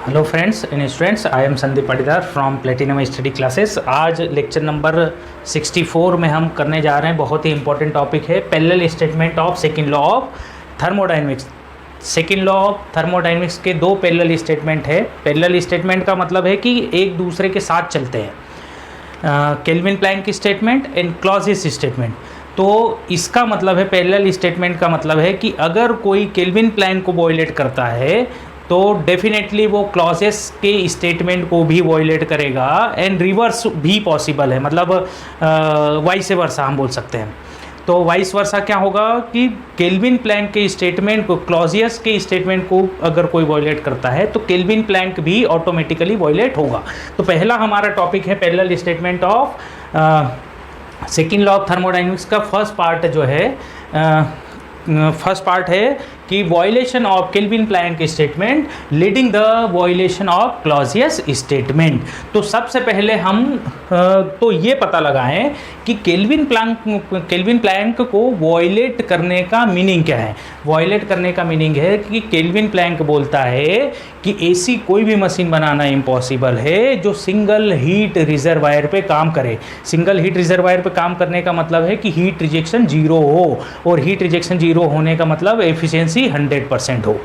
Hello friends and students, I am Sandeep Patidar from platinum study classes. आज lecture number 64 में हम करने जा रहे हैं, बहुत ही इंपॉर्टेंट टॉपिक है parallel statement of second law of thermodynamics. Second law of thermodynamics के दो पैरेलल स्टेटमेंट है। पैरेलल स्टेटमेंट का मतलब है कि एक दूसरे के साथ चलते हैं, Kelvin Planck statement and Clausius statement. तो इसका मतलब है, पैरेलल स्टेटमेंट का मतलब है कि अगर कोई केल्विन प्लैंक को वॉयलेट करता है तो डेफिनेटली वो क्लॉजेस के स्टेटमेंट को भी वॉयलेट करेगा एंड रिवर्स भी पॉसिबल है, मतलब वाइस वर्सा हम बोल सकते हैं। तो वाइस वर्सा क्या होगा कि केल्विन प्लैंक के स्टेटमेंट को, क्लॉजियस के स्टेटमेंट को अगर कोई वॉयलेट करता है तो केल्विन प्लैंक भी ऑटोमेटिकली वॉयलेट होगा। तो पहला हमारा टॉपिक है parallel statement of second law of thermodynamics का फर्स्ट पार्ट जो है, फर्स्ट पार्ट है कि violation of Kelvin Planck statement leading the violation of Clausius statement. तो सबसे पहले हम तो ये पता लगाएं कि केल्विन प्लैंक को वॉयलेट करने का मीनिंग क्या है। वॉयलेट करने का मीनिंग है कि केल्विन प्लैंक बोलता है कि ऐसी कोई भी मशीन बनाना इम्पॉसिबल है जो सिंगल हीट रिजर्वायर पे काम करे। सिंगल हीट रिजर्वायर पे काम करने का मतलब है कि हीट रिजेक्शन 0 हो, और हीट रिजेक्शन 0 होने का मतलब एफिशिएंसी 100% हो।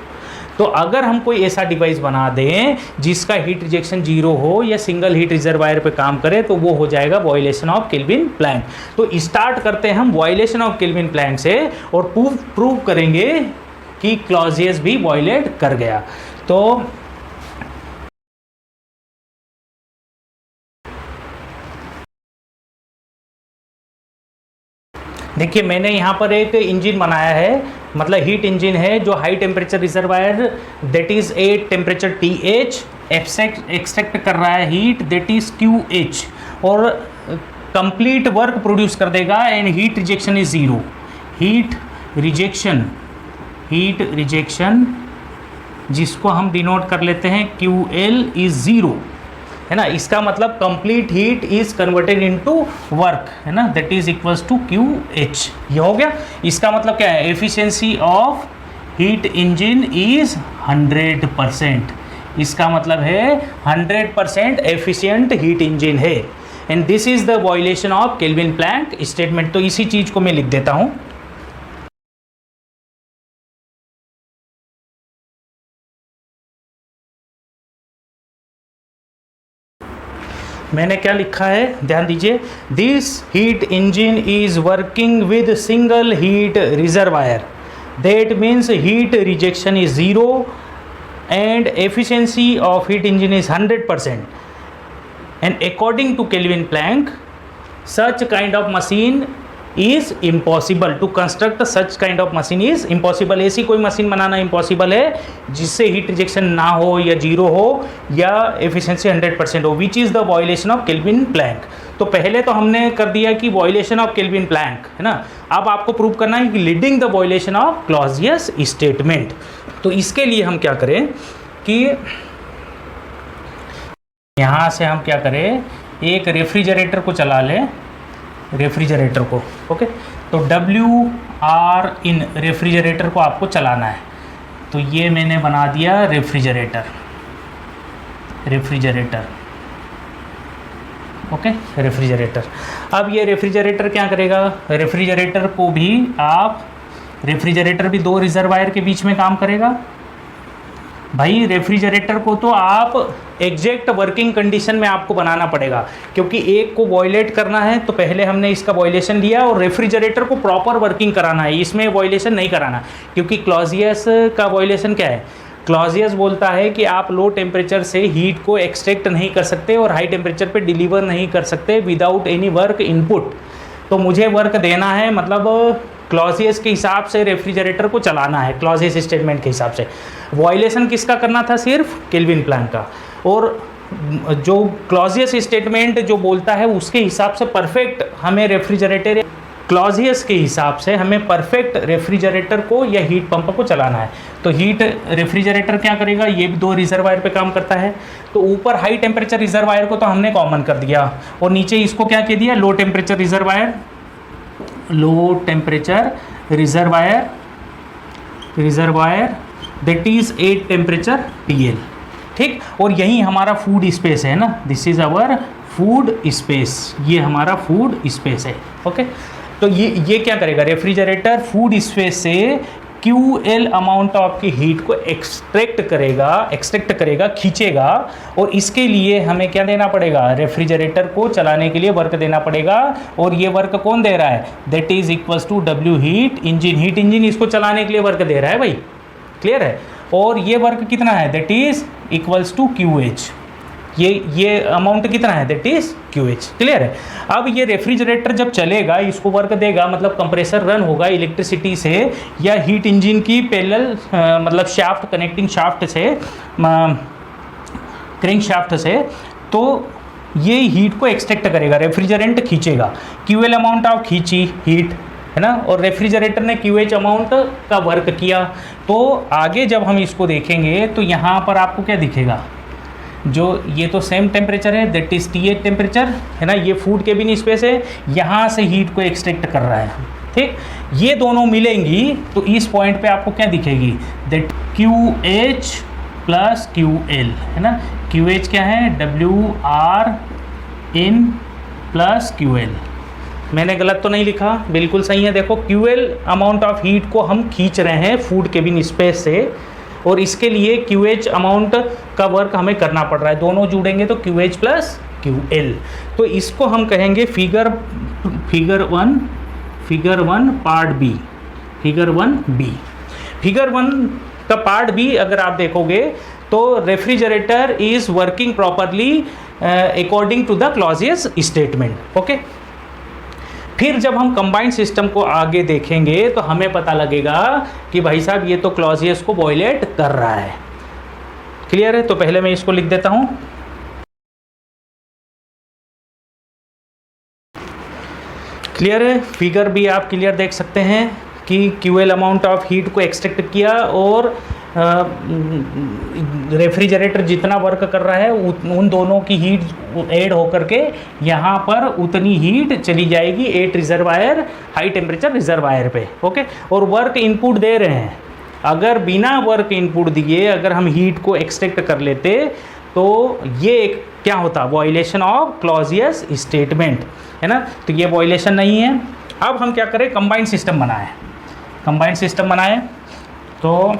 तो अगर हम कोई ऐसा डिवाइस बना दें जिसका हीट रिजेक्शन 0 हो या सिंगल हीट रिजर्वायर पे काम करे तो वो हो जाएगा वॉयलेशन ऑफ केल्विन प्लैंक। तो स्टार्ट करते हैं हम वॉयलेशन ऑफ केल्विन प्लैंक से और प्रूव करेंगे कि क्लॉजियस भी वॉयलेट कर गया। तो देखिए, मैंने यहाँ पर एक इंजन बनाया है, मतलब हीट इंजन है जो high temperature reservoir that is a temperature TH extract कर रहा है हीट दैट इज QH और कंप्लीट वर्क प्रोड्यूस कर देगा and heat rejection is 0। Heat rejection जिसको हम डिनोट कर लेते हैं QL इज 0, है ना। इसका मतलब complete heat is converted into work, है ना, that is equals to QH। ये हो गया। इसका मतलब क्या है, efficiency of heat engine is 100%। इसका मतलब है 100% एफिशिएंट हीट इंजन है and this is the violation of Kelvin Planck statement. तो इसी चीज को मैं लिख देता हूं। मैंने क्या लिखा है, ध्यान दीजिए। This heat engine is working with single heat reservoir, that means heat rejection is 0 and efficiency of heat engine is 100%। And according to Kelvin Planck such kind of machine is impossible to construct, such kind of machine is impossible। ऐसी कोई machine बनाना impossible है जिससे heat rejection ना हो या 0 हो या efficiency 100% हो, which is the violation of Kelvin Planck. तो पहले तो हमने कर दिया कि वॉयलेशन ऑफ केल्विन प्लैंक, है ना। अब आपको प्रूव करना है कि leading the violation of Clausius statement. तो इसके लिए हम क्या करें कि यहाँ से हम क्या करें, एक रेफ्रिजरेटर को चला लें, रेफ्रिजरेटर को, ओके। तो WR इन रेफ्रिजरेटर को आपको चलाना है। तो ये मैंने बना दिया रेफ्रिजरेटर, ओके, रेफ्रिजरेटर। अब ये रेफ्रिजरेटर क्या करेगा, रेफ्रिजरेटर को भी आप, रेफ्रिजरेटर भी 2 रिजर्वायर के बीच में काम करेगा। भाई रेफ्रिजरेटर को तो आप एग्जैक्ट वर्किंग कंडीशन में आपको बनाना पड़ेगा, क्योंकि एक को वॉयलेट करना है तो पहले हमने इसका वॉयलेशन लिया और रेफ्रिजरेटर को प्रॉपर वर्किंग कराना है, इसमें वॉयलेशन नहीं कराना। क्योंकि क्लॉजियस का वॉयलेशन क्या है, क्लॉजियस बोलता है कि आप लो टेम्परेचर से हीट को एक्सट्रैक्ट नहीं कर सकते और हाई टेम्परेचर पे डिलीवर नहीं कर सकते विदाउट एनी वर्क इनपुट। तो मुझे वर्क देना है, मतलब क्लॉजियस के हिसाब से रेफ्रिजरेटर को चलाना है, क्लॉजियस स्टेटमेंट के हिसाब से। वॉयलेशन किसका करना था, सिर्फ केल्विन प्लैंक का। और जो क्लॉजियस स्टेटमेंट जो बोलता है उसके हिसाब से परफेक्ट हमें रेफ्रिजरेटर, क्लॉजियस के हिसाब से हमें परफेक्ट रेफ्रिजरेटर को या हीट पंप को चलाना है। तो हीट रेफ्रिजरेटर क्या करेगा, ये भी 2 रिजर्वायर पे काम करता है। तो ऊपर हाई टेम्परेचर रिजर्वायर को तो हमने कॉमन कर दिया और नीचे इसको क्या कह दिया, low temperature reservoir, low temperature reservoir that is 8 temperature TL। ठीक। और यही हमारा फूड स्पेस है ना, this is our food space, ये हमारा फूड स्पेस है। ओके, तो ये क्या करेगा, रेफ्रिजरेटर फूड स्पेस से QL अमाउंट ऑफ की हीट को एक्सट्रैक्ट करेगा, खींचेगा। और इसके लिए हमें क्या देना पड़ेगा, रेफ्रिजरेटर को चलाने के लिए वर्क देना पड़ेगा। और ये वर्क कौन दे रहा है, that is equals to W heat engine इसको चलाने के लिए वर्क दे रहा है भाई, क्लियर है। और ये वर्क कितना है, that is equals to QH, ये अमाउंट कितना है, दैट इज QH, क्लियर है। अब ये रेफ्रिजरेटर जब चलेगा, इसको वर्क देगा, मतलब कंप्रेसर रन होगा इलेक्ट्रिसिटी से या हीट इंजन की पैरेलल मतलब शाफ्ट, कनेक्टिंग शाफ्ट से, क्रैंक शाफ्ट से, तो ये हीट को एक्सट्रैक्ट करेगा, रेफ्रिजरेंट खींचेगा। QL अमाउंट ऑफ खींची हीट है ना, और रेफ्रिजरेटर ने QH अमाउंट का वर्क किया। तो आगे जब हम इसको देखेंगे तो यहाँ पर आपको क्या दिखेगा, जो ये तो सेम टेम्परेचर है, दैट इज T8 टेम्परेचर है ना, ये फूड केबिन स्पेस है, यहाँ से हीट को एक्सट्रैक्ट कर रहा है, ठीक। ये दोनों मिलेंगी तो इस पॉइंट पे आपको क्या दिखेगी, दैट QH प्लस QL है ना। QH क्या है, WR इन प्लस QL, मैंने गलत तो नहीं लिखा, बिल्कुल सही है। देखो QL अमाउंट ऑफ हीट को हम खींच रहे हैं फूड केबिन स्पेस से, और इसके लिए QH अमाउंट का वर्क हमें करना पड़ रहा है, दोनों जुड़ेंगे तो QH प्लस QL। तो इसको हम कहेंगे figure 1 part B, figure 1B। Figure 1 का पार्ट बी अगर आप देखोगे तो refrigerator is working properly according to the Clausius statement. Okay, फिर जब हम कंबाइंड सिस्टम को आगे देखेंगे तो हमें पता लगेगा कि भाई साहब ये तो क्लॉजियस को वॉयलेट कर रहा है, क्लियर है। तो पहले मैं इसको लिख देता हूं, क्लियर है। फिगर भी आप क्लियर देख सकते हैं कि QL अमाउंट ऑफ हीट को एक्सट्रैक्ट किया और रेफ्रिजरेटर जितना वर्क कर रहा है उन दोनों की हीट ऐड होकर के यहाँ पर उतनी हीट चली जाएगी 8 रिजर्वायर, हाई टेम्परेचर रिजर्वायर पे। ओके, और वर्क इनपुट दे रहे हैं, अगर बिना वर्क इनपुट दिए अगर हम हीट को एक्सट्रैक्ट कर लेते तो ये एक क्या होता, वॉयलेशन ऑफ क्लॉजियस स्टेटमेंट है ना। तो ये वॉयलेशन नहीं है। अब हम क्या करें, कंबाइंड सिस्टम बनाएं, कंबाइंड सिस्टम बनाएं तो,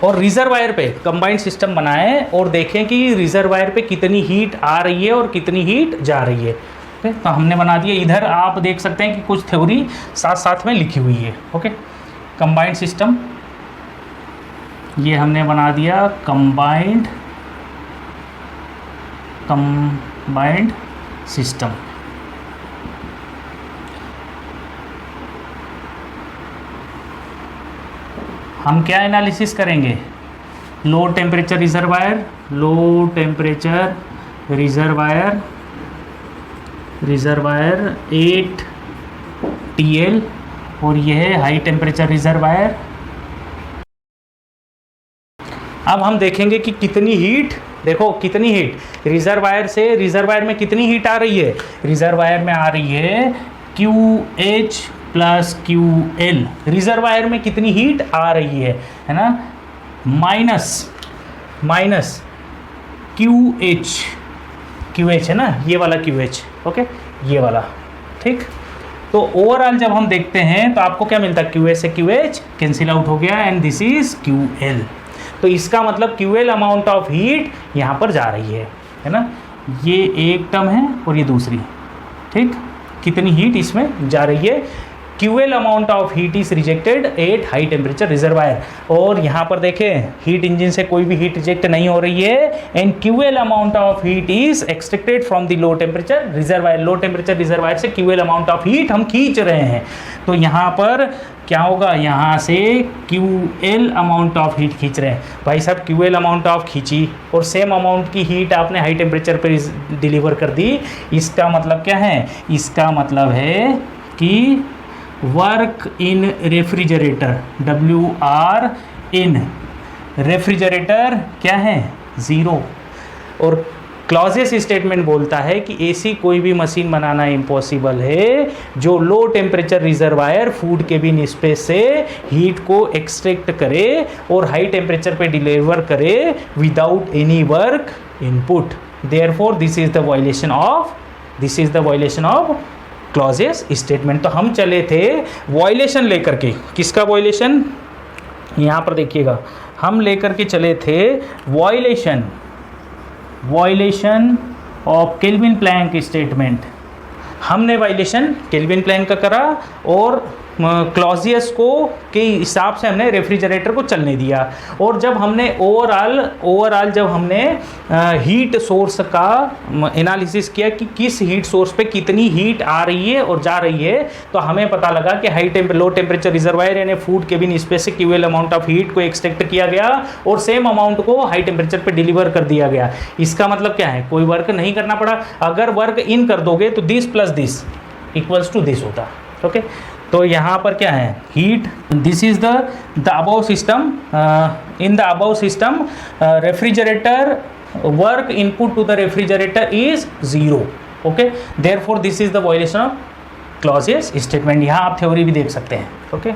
और रिजर्वायर पे कंबाइंड सिस्टम बनाएं और देखें कि रिजर्वायर पे कितनी हीट आ रही है और कितनी हीट जा रही है। ओके, तो हमने बना दिया। इधर आप देख सकते हैं कि कुछ थ्योरी साथ साथ में लिखी हुई है। ओके, कंबाइंड सिस्टम ये हमने बना दिया, कंबाइंड सिस्टम। हम क्या एनालिसिस करेंगे, लो temperature reservoir, low temperature reservoir 8 TL, और यह है हाई टेम्परेचर रिजर्वायर। अब हम देखेंगे कि कितनी हीट, देखो कितनी हीट रिजर्वायर से, रिजर्वायर में कितनी हीट आ रही है, रिजर्वायर में आ रही है QH प्लस QL, रिजर्वायर में कितनी हीट आ रही है ना, माइनस QH है ना, ये वाला QH। ओके, ये वाला, ठीक। तो ओवरऑल जब हम देखते हैं तो आपको क्या मिलता है, QH से QH कैंसिल आउट हो गया एंड दिस इज QL। तो इसका मतलब QL अमाउंट ऑफ हीट यहाँ पर जा रही है ना, ये एक टर्म है और ये दूसरी, ठीक। कितनी हीट इसमें जा रही है, QL amount of heat is rejected at high temperature reservoir. और यहाँ पर देखें हीट इंजन से कोई भी हीट रिजेक्ट नहीं हो रही है and QL amount of heat is extracted from the low temperature reservoir. Low temperature reservoir से QL अमाउंट ऑफ हीट हम खींच रहे हैं। तो यहाँ पर क्या होगा, यहाँ से QL अमाउंट ऑफ हीट खींच रहे हैं। भाई साहब QL अमाउंट ऑफ खींची और सेम अमाउंट की हीट आपने हाई टेम्परेचर पर डिलीवर कर दी। इसका मतलब क्या है, इसका मतलब है कि work in refrigerator, WR in refrigerator क्या है, 0, और क्लॉजियस स्टेटमेंट बोलता है कि ऐसी कोई भी मशीन बनाना इम्पॉसिबल है जो low temperature reservoir food cabin space से हीट को एक्सट्रैक्ट करे और हाई टेम्परेचर पे डिलीवर करे without any work input. Therefore this is the violation of Clausius statement. तो हम चले थे वायलेशन लेकर के, किसका वायलेशन, यहाँ पर देखिएगा, हम लेकर के चले थे violation of Kelvin Planck statement. हमने वायलेशन केल्विन प्लैंक का करा और क्लॉजियस को के हिसाब से हमने रेफ्रिजरेटर को चलने दिया। और जब हमने ओवरऑल जब हमने हीट सोर्स का एनालिसिस किया कि किस हीट सोर्स पे कितनी हीट आ रही है और जा रही है, तो हमें पता लगा कि लो टेम्परेचर रिजर्वायर यानी फूड केबिन स्पेस से क्यूएल अमाउंट ऑफ हीट को एक्सट्रैक्ट किया गया और सेम अमाउंट को हाई टेम्परेचर पे डिलीवर कर दिया गया। इसका मतलब क्या है, कोई वर्क नहीं करना पड़ा। अगर वर्क इन कर दोगे तो this plus this equals to this होता। ओके, तो यहाँ पर क्या है, heat, this is the above system, in the above system refrigerator work input to the refrigerator is 0। Okay, therefore this is the violation of Clausius statement. यहाँ आप theory भी देख सकते हैं। ओके,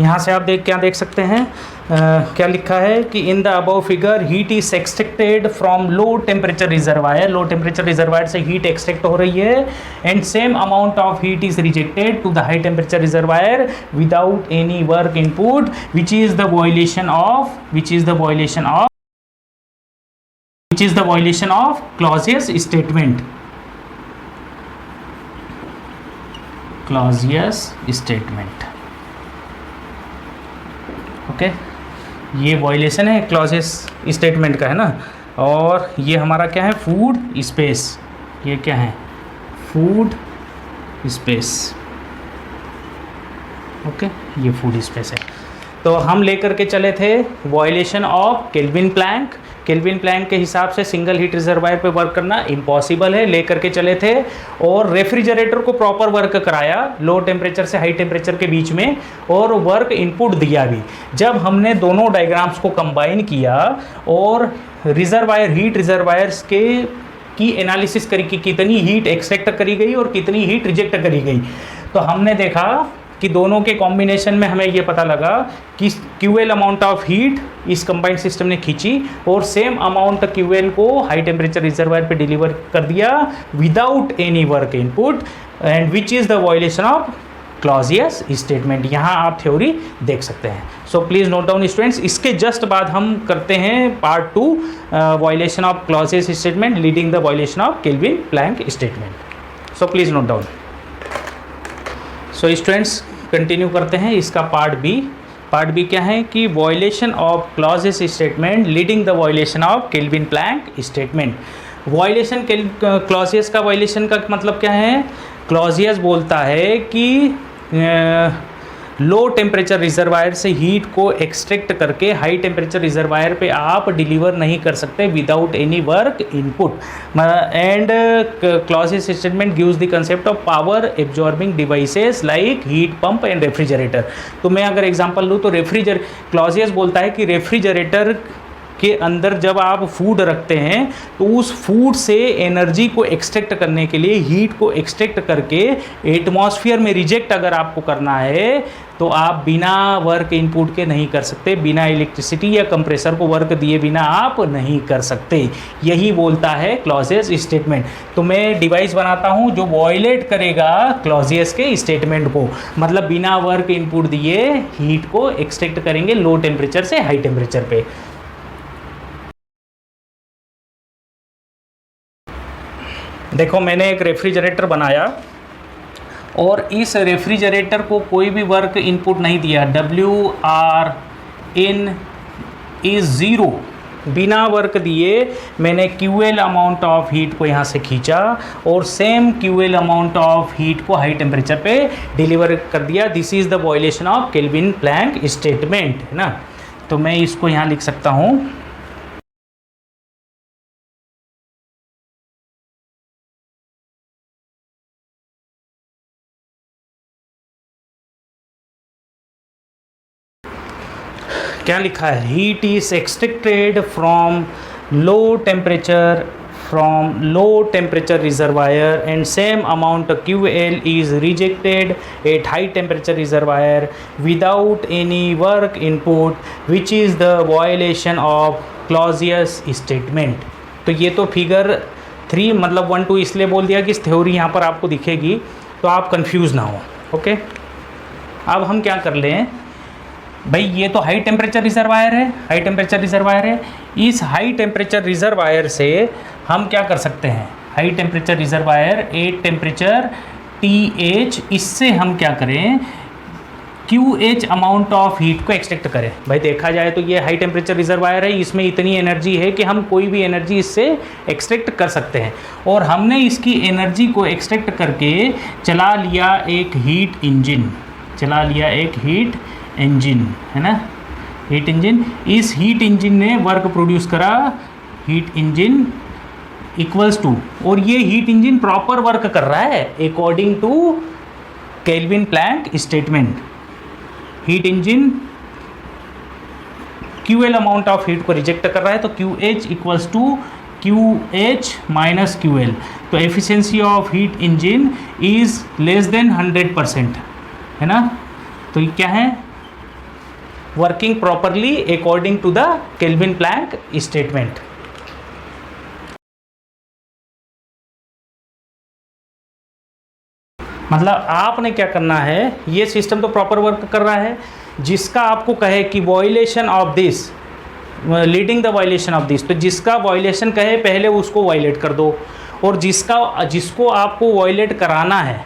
यहाँ से आप क्या देख सकते हैं, क्या लिखा है कि in the above figure heat is extracted from low temperature reservoir. Low temperature reservoir से हीट एक्सट्रैक्ट हो रही है and same amount of heat is rejected to the high temperature reservoir without any work input which is the violation of Clausius statement. Okay, ये violation है Clausius statement का, है ना। और ये हमारा क्या है, फूड स्पेस। ये क्या है, फूड स्पेस। ओके, ये फूड स्पेस है। तो हम लेकर के चले थे violation of Kelvin Planck. Kelvin Planck के हिसाब से सिंगल हीट रिजर्वायर पे वर्क करना इम्पॉसिबल है, लेकर के चले थे। और रेफ्रिजरेटर को प्रॉपर वर्क कराया लो टेम्परेचर से हाई टेम्परेचर के बीच में और वर्क इनपुट दिया भी। जब हमने दोनों डायग्राम्स को कंबाइन किया और हीट रिजर्वायर्स की एनालिसिस करी कि कितनी हीट एक्सट्रैक्ट करी गई और कितनी हीट रिजेक्ट करी गई, तो हमने देखा कि दोनों के कॉम्बिनेशन में हमें ये पता लगा कि क्यूएल अमाउंट ऑफ हीट इस कंबाइंड सिस्टम ने खींची और सेम अमाउंट क्यूएल को हाई टेम्परेचर रिजर्वायर पे डिलीवर कर दिया without any work input, and which is the violation of Clausius statement. यहाँ आप थ्योरी देख सकते हैं। So please note down students. इसके जस्ट बाद हम करते हैं part 2, violation of Clausius statement leading the violation of Kelvin Planck statement. So please note down. So students continue करते हैं इसका पार्ट बी क्या है कि violation of Clausius statement leading the violation of Kelvin Planck statement. Violation Clausius का violation का मतलब क्या है, क्लॉजियस बोलता है कि लो टेम्परेचर रिजर्वायर से हीट को एक्सट्रैक्ट करके हाई टेम्परेचर रिजर्वायर पे आप डिलीवर नहीं कर सकते without any work input. And Clausius statement gives the concept of power absorbing devices like heat pump and refrigerator. तो मैं अगर एग्जांपल लूँ तो क्लॉजियस बोलता है कि रेफ्रिजरेटर के अंदर जब आप फूड रखते हैं तो उस फूड से एनर्जी को एक्सट्रैक्ट करने के लिए हीट को एक्सट्रैक्ट करके एटमॉस्फेयर में रिजेक्ट अगर आपको करना है तो आप बिना वर्क इनपुट के नहीं कर सकते, बिना इलेक्ट्रिसिटी या कंप्रेसर को वर्क दिए बिना आप नहीं कर सकते। यही बोलता है क्लॉजियस स्टेटमेंट। तो मैं डिवाइस बनाता हूं जो वॉयलेट करेगा क्लॉजियस के स्टेटमेंट को, मतलब बिना वर्क इनपुट दिए हीट को एक्सट्रैक्ट करेंगे लो टेम्परेचर से हाई टेम्परेचर पे। देखो मैंने एक रेफ्रिजरेटर बनाया और इस रेफ्रिजरेटर को कोई भी वर्क इनपुट नहीं दिया, WR इज 0, बिना वर्क दिए मैंने QL अमाउंट ऑफ हीट को यहाँ से खींचा और same QL amount of heat को हाई टेम्परेचर पे डिलीवर कर दिया। This is the violation of Kelvin Planck statement, है ना। तो मैं इसको यहाँ लिख सकता हूँ क्या लिखा है, heat is extracted from low temperature reservoir and same amount of QL is rejected at high temperature reservoir without any work input, which is the violation of Clausius statement। तो ये तो फिगर 3 मतलब 1 2 इसलिए बोल दिया कि इस थ्योरी यहाँ पर आपको दिखेगी तो आप कंफ्यूज ना हो। ओके, अब हम क्या कर लें भाई, ये तो हाई टेम्परेचर रिजर्वायर है, हाई टेम्परेचर रिजर्वायर है। इस हाई टेम्परेचर रिजर्वायर से हम क्या कर सकते हैं, high temperature reservoir at temperature TH, इससे हम क्या करें, QH अमाउंट ऑफ हीट को एक्सट्रैक्ट करें। भाई देखा जाए तो ये हाई टेम्परेचर रिजर्वायर है, इसमें इतनी एनर्जी है कि हम कोई भी एनर्जी इससे एक्सट्रैक्ट कर सकते हैं। और हमने इसकी एनर्जी को एक्सट्रैक्ट करके चला लिया एक हीट इंजन, है ना, हीट इंजन। इस हीट इंजन ने वर्क प्रोड्यूस करा, हीट इंजन इक्वल्स टू, और ये हीट इंजन प्रॉपर वर्क कर रहा है according to Kelvin Planck statement. Heat engine QL amount of heat को रिजेक्ट कर रहा है, तो QH equals to QH minus QL। तो efficiency of heat engine is less than 100%, है ना। तो ये क्या है, working properly according to the kelvin Planck statement. मतलब आपने क्या करना है, ये सिस्टम तो प्रॉपर वर्क कर रहा है, जिसका आपको कहे कि violation of this leading the violation of this, तो जिसका वायलेशन कहे पहले उसको वायलेट कर दो, और जिसको आपको वायलेट कराना है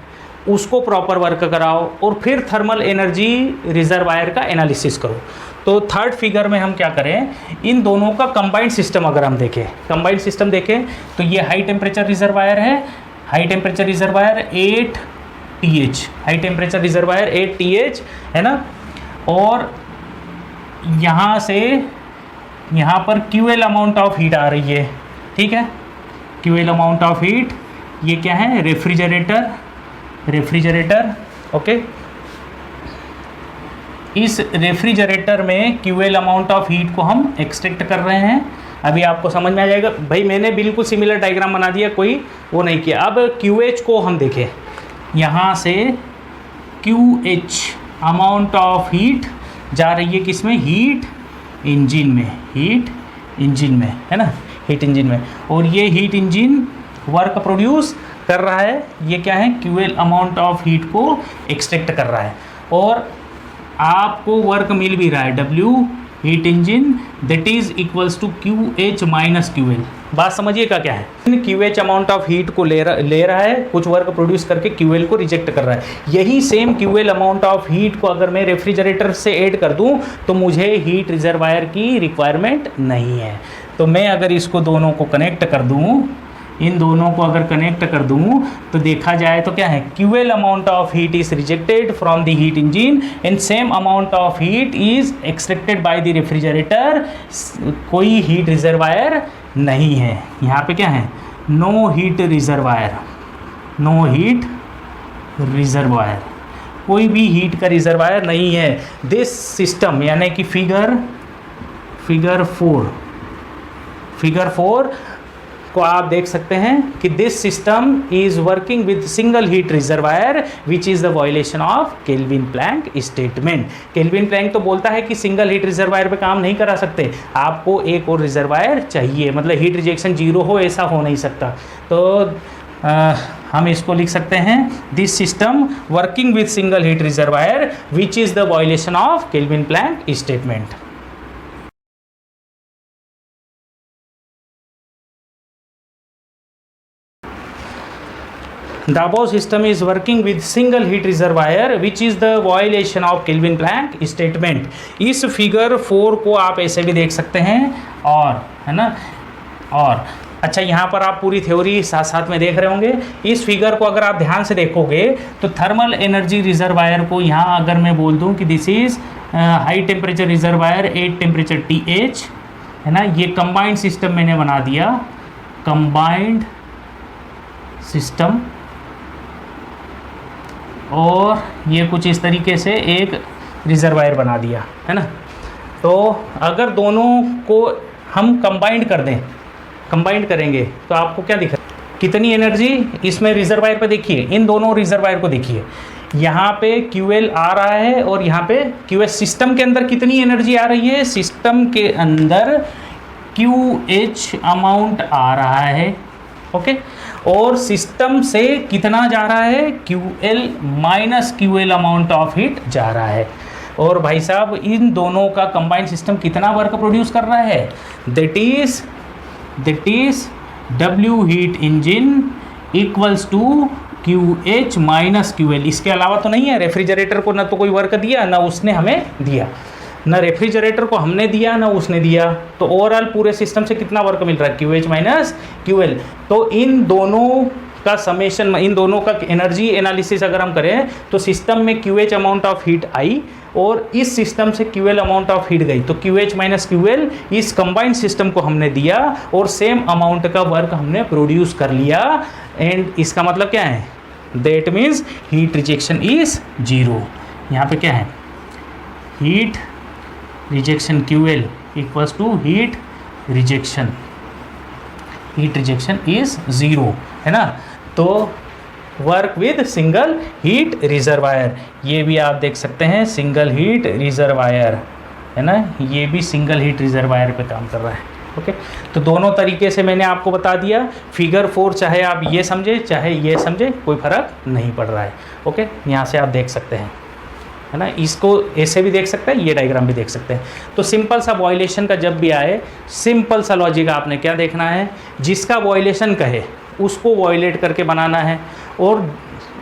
उसको प्रॉपर वर्क कराओ, और फिर थर्मल एनर्जी रिजर्वायर का एनालिसिस करो। तो थर्ड फिगर में हम क्या करें, इन दोनों का कंबाइंड सिस्टम अगर हम देखें, कंबाइंड सिस्टम देखें तो ये हाई टेम्परेचर रिजर्वायर है, high temperature reservoir 8TH, high temperature reservoir 8TH, है ना। और यहाँ से यहाँ पर QL अमाउंट ऑफ हीट आ रही है, ठीक है, QL अमाउंट ऑफ हीट, ये क्या है, रेफ्रिजरेटर, ओके। इस रेफ्रिजरेटर में QL अमाउंट ऑफ हीट को हम एक्सट्रैक्ट कर रहे हैं। अभी आपको समझ में आ जाएगा भाई, मैंने बिल्कुल सिमिलर डायग्राम बना दिया, कोई वो नहीं किया। अब QH को हम देखें, यहाँ से QH अमाउंट ऑफ हीट जा रही है किसमें, हीट इंजन में, है ना, हीट इंजन में। और ये हीट इंजन वर्क प्रोड्यूस कर रहा है, ये क्या है, QL अमाउंट ऑफ हीट को एक्सट्रैक्ट कर रहा है, और आपको वर्क मिल भी रहा है W heat engine that is equals to QH minus QL। बात समझिएगा क्या है, QH अमाउंट ऑफ हीट को ले रहा है, कुछ वर्क प्रोड्यूस करके QL को रिजेक्ट कर रहा है। यही same QL amount of heat को अगर मैं रेफ्रिजरेटर से ऐड कर दूं तो मुझे हीट रिजर्वायर की रिक्वायरमेंट नहीं है। तो मैं अगर इसको दोनों को कनेक्ट कर दूं, इन दोनों को अगर कनेक्ट कर दूं तो देखा जाए तो क्या है, QL amount of heat is rejected from the heat engine and same amount of heat is extracted by the refrigerator. कोई हीट रिजर्वायर नहीं है यहाँ पे, क्या है, नो हीट रिजर्वायर, कोई भी हीट का रिजर्वायर नहीं है। दिस सिस्टम यानी कि फिगर 4 को आप देख सकते हैं कि this system is working with single heat reservoir which is the violation of Kelvin Planck statement. Kelvin Planck तो बोलता है कि सिंगल हीट रिजर्वायर पे काम नहीं करा सकते, आपको एक और रिजर्वायर चाहिए, मतलब हीट रिजेक्शन 0 हो ऐसा हो नहीं सकता। तो हम इसको लिख सकते हैं, this system working with single heat reservoir which is the violation of Kelvin Planck statement. The above system is working with single heat reservoir which is the violation of Kelvin Planck statement। इस figure 4 को आप ऐसे भी देख सकते हैं, और है ना, और अच्छा यहाँ पर आप पूरी थ्योरी साथ साथ में देख रहे होंगे। इस फिगर को अगर आप ध्यान से देखोगे तो थर्मल एनर्जी रिजर्वायर को यहाँ अगर मैं बोल दूँ कि this is high temperature reservoir 8 temperature TH, है ना, ये कंबाइंड सिस्टम मैंने बना दिया, कंबाइंड सिस्टम, और ये कुछ इस तरीके से एक रिजर्वायर बना दिया, है ना। तो अगर दोनों को हम कंबाइंड कर दें, कंबाइंड करेंगे तो आपको क्या दिखा, कितनी एनर्जी इसमें रिजर्वायर पे देखिए, इन दोनों रिजर्वायर को देखिए, यहाँ पे QL आ रहा है और यहाँ पे QH। सिस्टम के अंदर कितनी एनर्जी आ रही है, सिस्टम के अंदर QH अमाउंट आ रहा है, ओके। और सिस्टम से कितना जा रहा है, QL minus QL amount of heat जा रहा है। और भाई साहब इन दोनों का कंबाइंड सिस्टम कितना वर्क प्रोड्यूस कर रहा है, that is W heat engine equals to QH minus QL। इसके अलावा तो नहीं है, रेफ्रिजरेटर को ना तो कोई वर्क दिया ना उसने हमें दिया, ना रेफ्रिजरेटर को हमने दिया ना उसने दिया, तो ओवरऑल पूरे सिस्टम से कितना वर्क मिल रहा है, QH माइनस QL। तो इन दोनों का समेशन, इन दोनों का एनर्जी एनालिसिस अगर हम करें तो सिस्टम में QH अमाउंट ऑफ हीट आई और इस सिस्टम से QL अमाउंट ऑफ हीट गई, तो QH माइनस QL इस कंबाइंड सिस्टम को हमने दिया और सेम अमाउंट का वर्क हमने प्रोड्यूस कर लिया। एंड इसका मतलब क्या है, that means heat rejection is 0। यहाँ पे क्या है, heat rejection QL equals to heat rejection is 0, है ना। तो work with single heat reservoir, ये भी आप देख सकते हैं सिंगल हीट रिजर्वायर, है ना, ये भी सिंगल हीट रिजर्वायर पे काम कर रहा है, ओके। तो दोनों तरीके से मैंने आपको बता दिया। फिगर 4 चाहे आप ये समझे चाहे ये समझे, कोई फर्क नहीं पड़ रहा है, ओके। यहाँ से आप देख सकते हैं, है ना, इसको ऐसे भी देख सकते हैं, ये डायग्राम भी देख सकते हैं। तो सिंपल सा बॉयलेशन का जब भी आए, सिंपल सा लॉजिक आपने क्या देखना है, जिसका बॉयलेशन कहे उसको वॉयलेट करके बनाना है और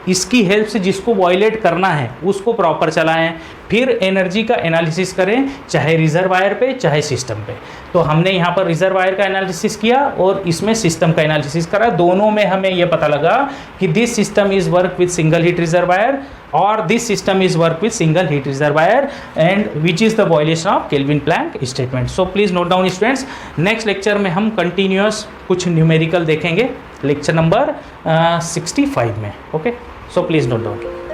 इसकी हेल्प से जिसको वॉयलेट करना है उसको प्रॉपर चलाएं, फिर एनर्जी का एनालिसिस करें, चाहे रिजर्वायर पे चाहे सिस्टम पे। तो हमने यहाँ पर रिजर्वायर का एनालिसिस किया और इसमें सिस्टम का एनालिसिस करा, दोनों में हमें ये पता लगा कि this system is work with single heat reservoir और this system is work with single heat reservoir and which is the violation of Kelvin Planck statement. So please note down students, next lecture में हम continuous कुछ numerical देखेंगे, lecture number 65 में, okay. So please note down.